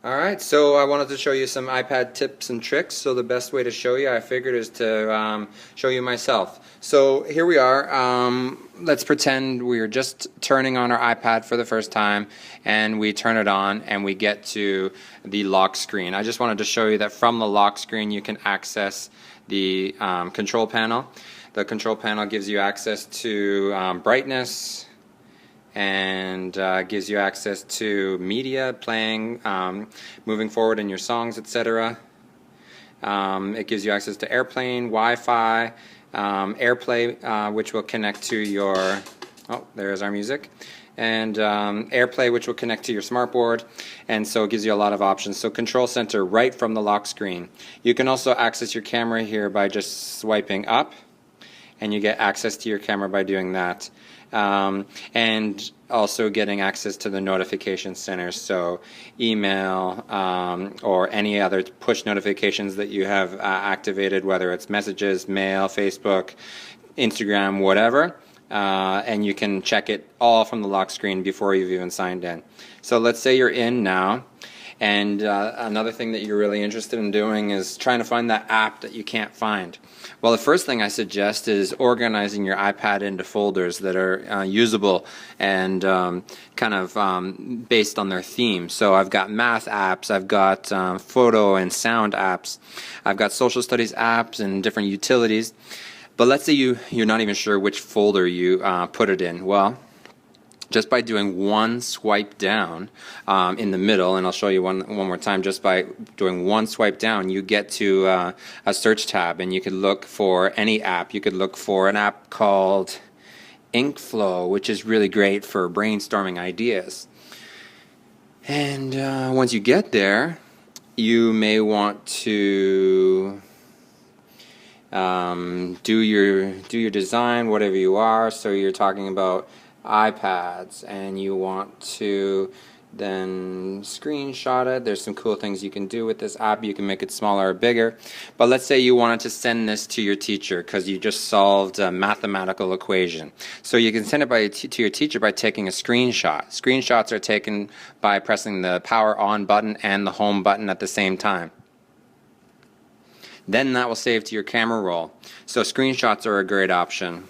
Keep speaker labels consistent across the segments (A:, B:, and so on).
A: Alright, so I wanted to show you some iPad tips and tricks. So the best way to show you, I figured, is to show you myself. So here we are. Let's pretend we're just turning on our iPad for the first time, and we turn it on and we get to the lock screen. I just wanted to show you that from the lock screen you can access the control panel. The control panel gives you access to brightness, and gives you access to media playing, moving forward in your songs, etc. It gives you access to airplane, Wi-Fi, AirPlay, which will connect to your, oh, there's our music, and AirPlay, which will connect to your smartboard, and so it gives you a lot of options. So Control Center right from the lock screen. You can also access your camera here by just swiping up, and you get access to your camera by doing that. And also getting access to the notification center, so email or any other push notifications that you have activated, whether it's messages, mail, Facebook, Instagram, whatever, and you can check it all from the lock screen before you've even signed in. So let's say you're in now, and another thing that you're really interested in doing is trying to find that app that you can't find. Well, the first thing I suggest is organizing your iPad into folders that are usable and kind of based on their theme. So I've got math apps, I've got photo and sound apps, I've got social studies apps and different utilities. But let's say you're not even sure which folder you put it in. Well, just by doing one swipe down in the middle, and I'll show you one more time, just by doing one swipe down you get to a search tab, and you could look for any app. You could look for an app called InkFlow, which is really great for brainstorming ideas. And once you get there, you may want to do your design, whatever you are. So you're talking about iPads, and you want to then screenshot it. There's some cool things you can do with this app. You can make it smaller or bigger. But let's say you wanted to send this to your teacher because you just solved a mathematical equation. So you can send it to your teacher by taking a screenshot. Screenshots are taken by pressing the power on button and the home button at the same time. Then that will save to your camera roll. So screenshots are a great option.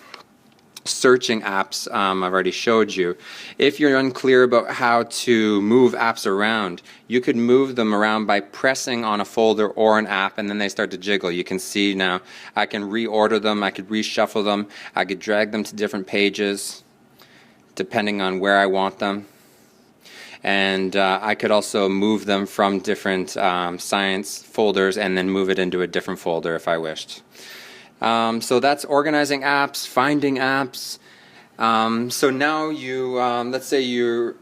A: Searching apps, I've already showed you. If you're unclear about how to move apps around, you could move them around by pressing on a folder or an app, and then they start to jiggle. You can see now I can reorder them, I could reshuffle them, I could drag them to different pages depending on where I want them. And I could also move them from different science folders and then move it into a different folder if I wished. So that's organizing apps, finding apps. So now you, let's say you're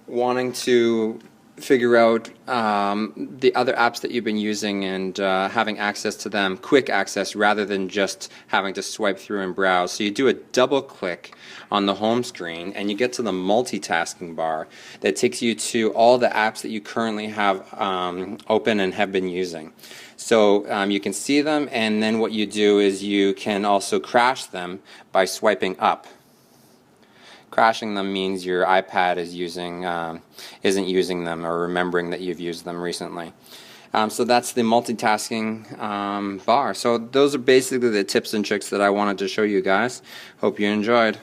A: wanting to figure out the other apps that you've been using and having access to them, quick access rather than just having to swipe through and browse. So you do a double click on the home screen and you get to the multitasking bar that takes you to all the apps that you currently have open and have been using. So you can see them, and then what you do is you can also crash them by swiping up. Crashing them means your iPad is isn't using them or remembering that you've used them recently. So that's the multitasking bar. So those are basically the tips and tricks that I wanted to show you guys. Hope you enjoyed.